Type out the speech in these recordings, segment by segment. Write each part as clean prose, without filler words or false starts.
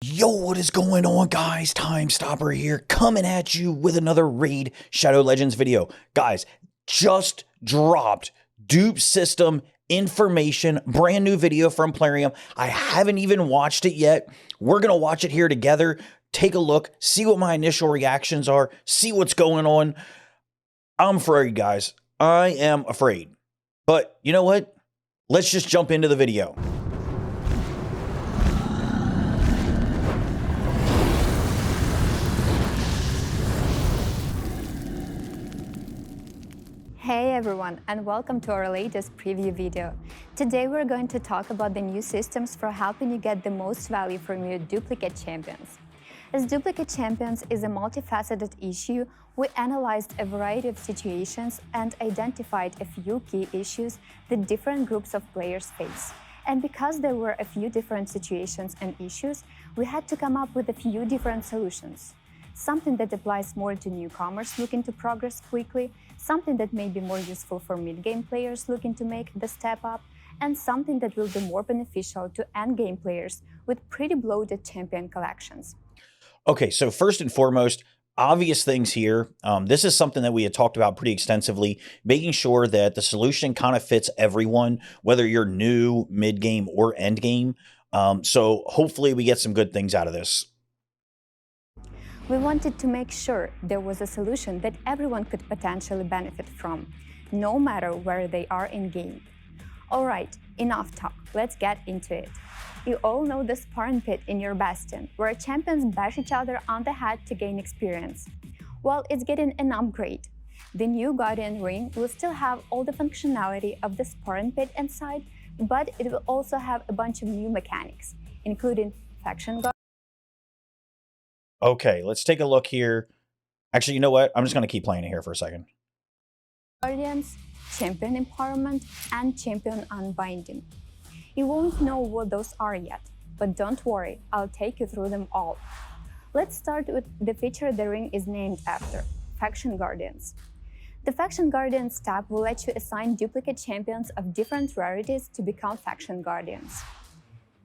Yo, what is going on, guys? TymeStopper here, coming at you with another Raid Shadow Legends video. Guys, just dropped dupe system information, brand new video from Plarium. I haven't even watched it yet. We're going to watch it here together, take a look, see what my initial reactions are, see what's going on. I'm afraid, guys. I am afraid. But you know what? Let's just jump into the video. Hey everyone, and welcome to our latest preview video. Today we're going to talk about the new systems for helping you get the most value from your duplicate champions. As duplicate champions is a multifaceted issue, we analyzed a variety of situations and identified a few key issues that different groups of players face. And because there were a few different situations and issues, we had to come up with a few different solutions. Something that applies more to newcomers looking to progress quickly, something that may be more useful for mid-game players looking to make the step up, and something that will be more beneficial to end-game players with pretty bloated champion collections. Okay, so first and foremost, obvious things here. This is something that we had talked about pretty extensively, making sure that the solution kind of fits everyone, whether you're new, mid-game, or end-game. So hopefully we get some good things out of this. We wanted to make sure there was a solution that everyone could potentially benefit from, no matter where they are in-game. Alright, enough talk, let's get into it. You all know the sparring pit in your Bastion, where champions bash each other on the head to gain experience. Well, it's getting an upgrade. The new Guardian Ring will still have all the functionality of the sparring pit inside, but it will also have a bunch of new mechanics, including faction guard. Okay, let's take a look here. Actually, you know what? I'm just going to keep playing it here for a second. Guardians, Champion Empowerment, and Champion Unbinding. You won't know what those are yet, but don't worry, I'll take you through them all. Let's start with the feature the ring is named after, Faction Guardians. The Faction Guardians tab will let you assign duplicate champions of different rarities to become Faction Guardians.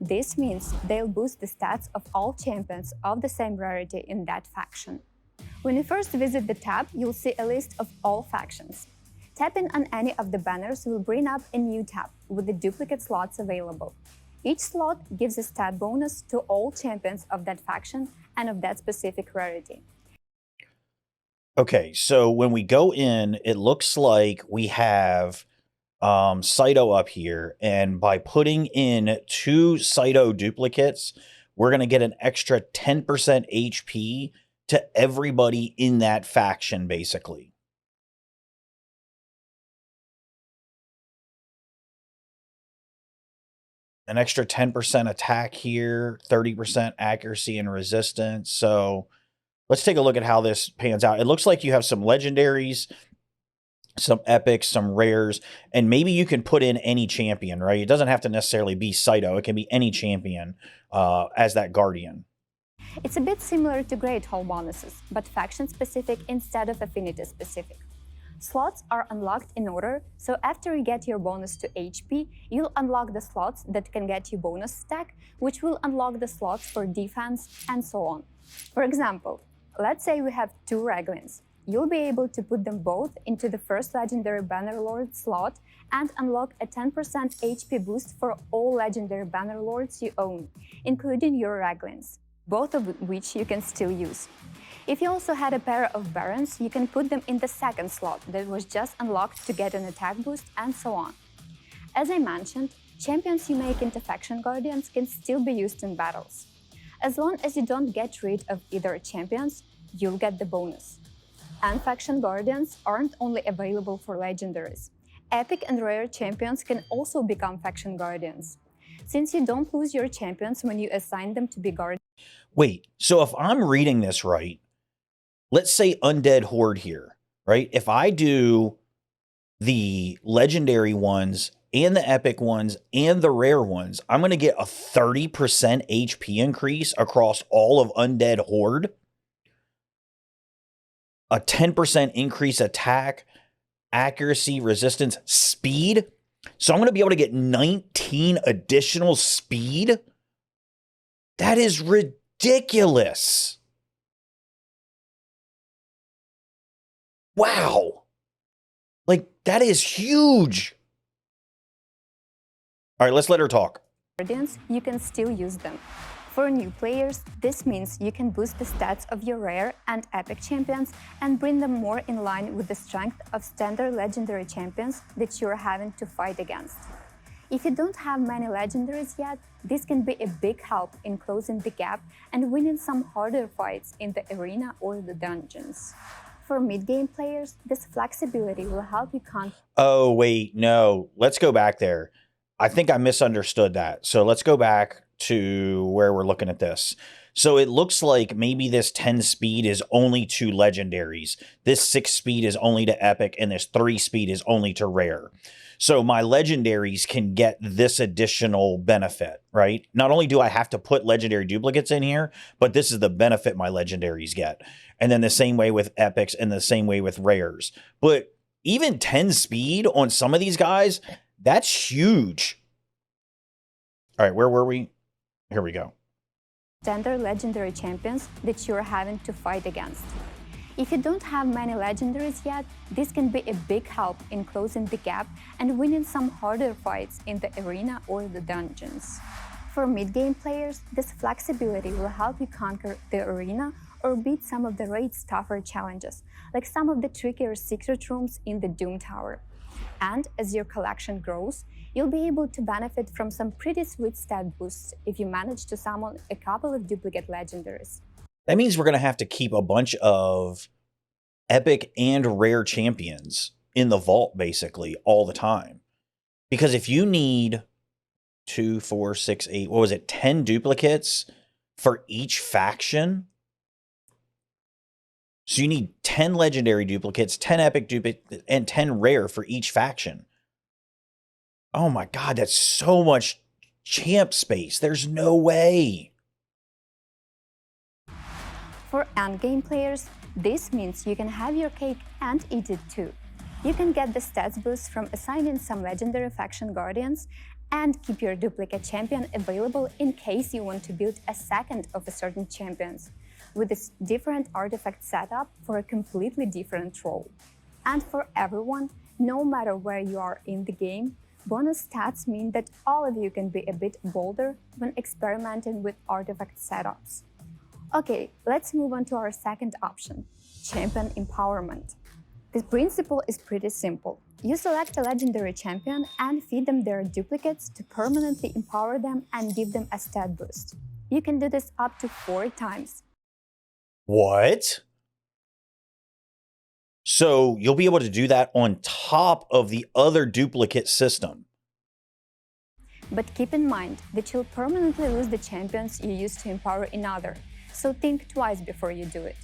This means they'll boost the stats of all champions of the same rarity in that faction. When you first visit the tab, you'll see a list of all factions. Tapping on any of the banners will bring up a new tab with the duplicate slots available. Each slot gives a stat bonus to all champions of that faction and of that specific rarity. Okay, so when we go in, it looks like we have Cyto up here, and by putting in 2 Cyto duplicates, we're going to get an extra 10% HP to everybody in that faction, basically. An extra 10% attack here, 30% accuracy and resistance. So let's take a look at how this pans out. It looks like you have some legendaries, some epics, some rares, and maybe you can put in any champion, right? It doesn't have to necessarily be Cyto. It can be any champion as that guardian. It's a bit similar to Great Hall bonuses, but faction-specific instead of affinity-specific. Slots are unlocked in order, so after you get your bonus to HP, you'll unlock the slots that can get you bonus stack, which will unlock the slots for defense, and so on. For example, let's say we have 2 Raglins. You'll be able to put them both into the first Legendary Bannerlord slot and unlock a 10% HP boost for all Legendary Bannerlords you own, including your Raglins, both of which you can still use. If you also had a pair of Barons, you can put them in the second slot that was just unlocked to get an attack boost, and so on. As I mentioned, champions you make into Faction Guardians can still be used in battles. As long as you don't get rid of either champions, you'll get the bonus. And Faction Guardians aren't only available for Legendaries. Epic and rare champions can also become Faction Guardians. Since you don't lose your champions when you assign them to be Guardians. Wait, so if I'm reading this right, let's say Undead Horde here, right? If I do the legendary ones and the epic ones and the rare ones, I'm going to get a 30% HP increase across all of Undead Horde. A 10% increase attack, accuracy, resistance, speed. So I'm going to be able to get 19 additional speed. That is ridiculous. ridiculous. Wow. Like, that is huge. All right, let's let her talk. You can still use them. For new players, this means you can boost the stats of your rare and epic champions and bring them more in line with the strength of standard legendary champions that you're having to fight against. If you don't have many legendaries yet, this can be a big help in closing the gap and winning some harder fights in the arena or the dungeons. For mid-game players, this flexibility will help you conquer. Oh, wait, no. Let's go back there. I think I misunderstood that. So let's go back to where we're looking at this. So it looks like maybe this 10 speed is only to legendaries. This 6 speed is only to epic, and this 3 speed is only to rare. So my legendaries can get this additional benefit, right? Not only do I have to put legendary duplicates in here, but this is the benefit my legendaries get. And then the same way with epics and the same way with rares. But even 10 speed on some of these guys, that's huge. All right, where were we? Here we go. Standard legendary champions that you're having to fight against. If you don't have many legendaries yet, this can be a big help in closing the gap and winning some harder fights in the arena or the dungeons. For mid-game players, this flexibility will help you conquer the arena or beat some of the raid's tougher challenges, like some of the trickier secret rooms in the Doom Tower. And as your collection grows, you'll be able to benefit from some pretty sweet stat boosts if you manage to summon a couple of duplicate legendaries. That means we're going to have to keep a bunch of epic and rare champions in the vault, basically, all the time. Because if you need 2, 4, 6, 8, what was it, 10 duplicates for each faction? So you need 10 legendary duplicates, 10 epic duplicates, and 10 rare for each faction. Oh my God, that's so much champ space. There's no way. For endgame players, this means you can have your cake and eat it too. You can get the stats boost from assigning some legendary faction guardians and keep your duplicate champion available in case you want to build a second of a certain champions, with this different artifact setup for a completely different role. And for everyone, no matter where you are in the game, bonus stats mean that all of you can be a bit bolder when experimenting with artifact setups. Okay, let's move on to our second option, champion empowerment. The principle is pretty simple. You select a legendary champion and feed them their duplicates to permanently empower them and give them a stat boost. You can do this up to 4 times. What? So you'll be able to do that on top of the other duplicate system. But keep in mind that you'll permanently lose the champions you used to empower another, so think twice before you do it.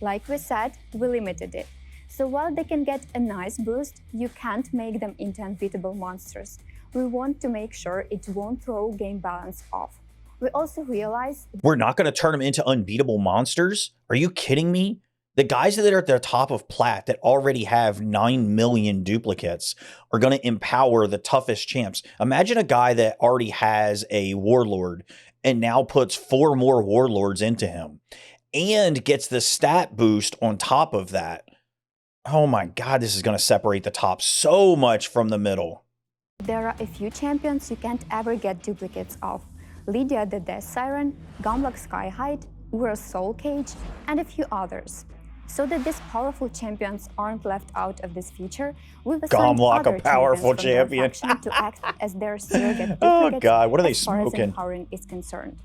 Like we said, we limited it. So while they can get a nice boost, you can't make them into unbeatable monsters. We want to make sure it won't throw game balance off. We also realize we're not going to turn them into unbeatable monsters. Are you kidding me? The guys that are at the top of plat that already have 9 million duplicates are going to empower the toughest champs. Imagine a guy that already has a warlord and now puts 4 more warlords into him and gets the stat boost on top of that. Oh my God, this is going to separate the top so much from the middle. There are a few champions you can't ever get duplicates of. Lydia the Death Siren, Gumlock Skyhide, Ura's Soul Cage, and a few others. So that these powerful champions aren't left out of this feature, we've assigned other a powerful champion to act as their surrogate duplicates. Oh God, what are they as far smoking? As empowering is concerned.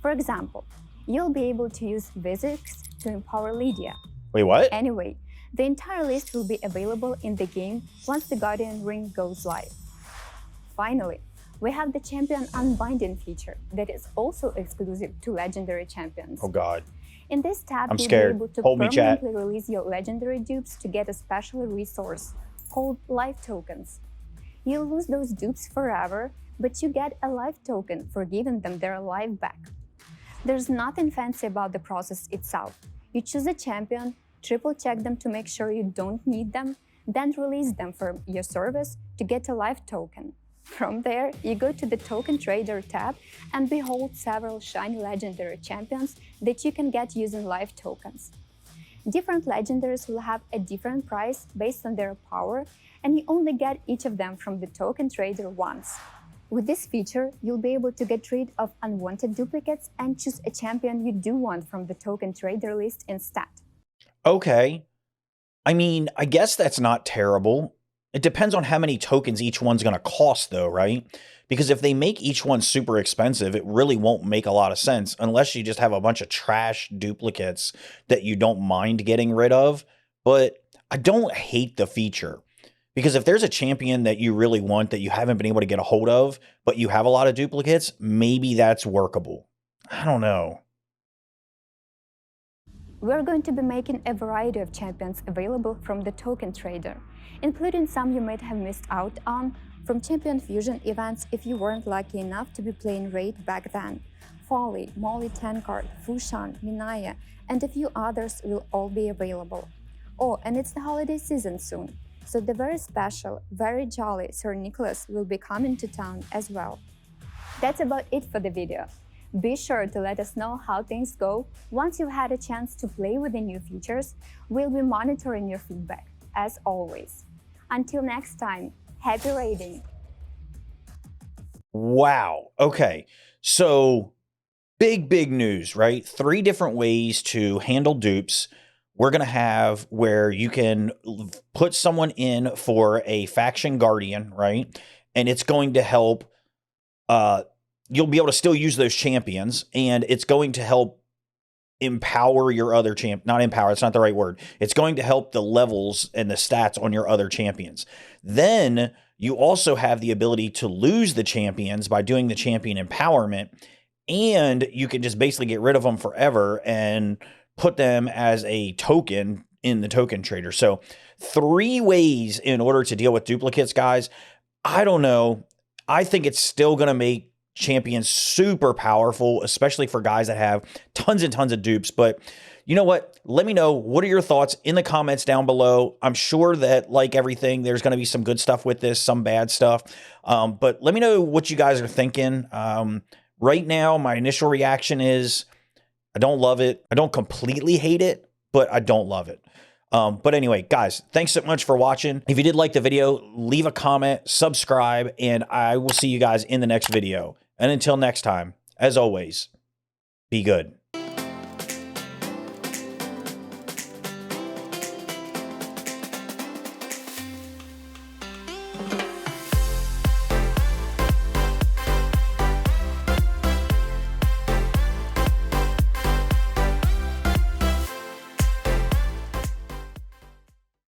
For example, you'll be able to use Vizix to empower Lydia. Wait, what? Anyway, the entire list will be available in the game once the Guardian Ring goes live. Finally, we have the Champion Unbinding feature that is also exclusive to Legendary Champions. Oh God. In this tab, I'm you'll scared. be able to Hold me, chat. permanently release your Legendary dupes to get a special resource called life tokens. You'll lose those dupes forever, but you get a life token for giving them their life back. There's nothing fancy about the process itself. You choose a champion, triple-check them to make sure you don't need them, then release them from your service to get a life token. From there, you go to the Token Trader tab and behold several shiny legendary champions that you can get using live tokens. Different legendaries will have a different price based on their power, and you only get each of them from the Token Trader once. With this feature, you'll be able to get rid of unwanted duplicates and choose a champion you do want from the Token Trader list instead. Okay. I mean, I guess that's not terrible. It depends on how many tokens each one's going to cost, though, right? Because if they make each one super expensive, it really won't make a lot of sense unless you just have a bunch of trash duplicates that you don't mind getting rid of. But I don't hate the feature. Because if there's a champion that you really want that you haven't been able to get a hold of, but you have a lot of duplicates, maybe that's workable. I don't know. We're going to be making a variety of champions available from the Token Trader, including some you might have missed out on from Champion Fusion events if you weren't lucky enough to be playing Raid back then. Folly, Molly Tankard, Fushan, Minaya, and a few others will all be available. Oh, and it's the holiday season soon, so the very special, very jolly Sir Nicholas will be coming to town as well. That's about it for the video. Be sure to let us know how things go. Once you've had a chance to play with the new features, we'll be monitoring your feedback, as always. Until next time, happy raiding! Wow. Okay. So big news, right? 3 different ways to handle dupes. We're going to have where you can put someone in for a faction guardian, right? And it's going to help, you'll be able to still use those champions, and it's going to help empower your other not empower, it's not the right word. It's going to help the levels and the stats on your other champions. Then you also have the ability to lose the champions by doing the champion empowerment, and you can just basically get rid of them forever and put them as a token in the Token Trader. So 3 ways in order to deal with duplicates, guys. I don't know. I think it's still going to make champions super powerful, especially for guys that have tons and tons of dupes. But you know what? Let me know. What are your thoughts in the comments down below? I'm sure that, like everything, there's going to be some good stuff with this, some bad stuff. But let me know what you guys are thinking. Right now, my initial reaction is I don't love it. I don't completely hate it, but I don't love it. But anyway, guys, thanks so much for watching. If you did like the video, leave a comment, subscribe, and I will see you guys in the next video. And until next time, as always, be good.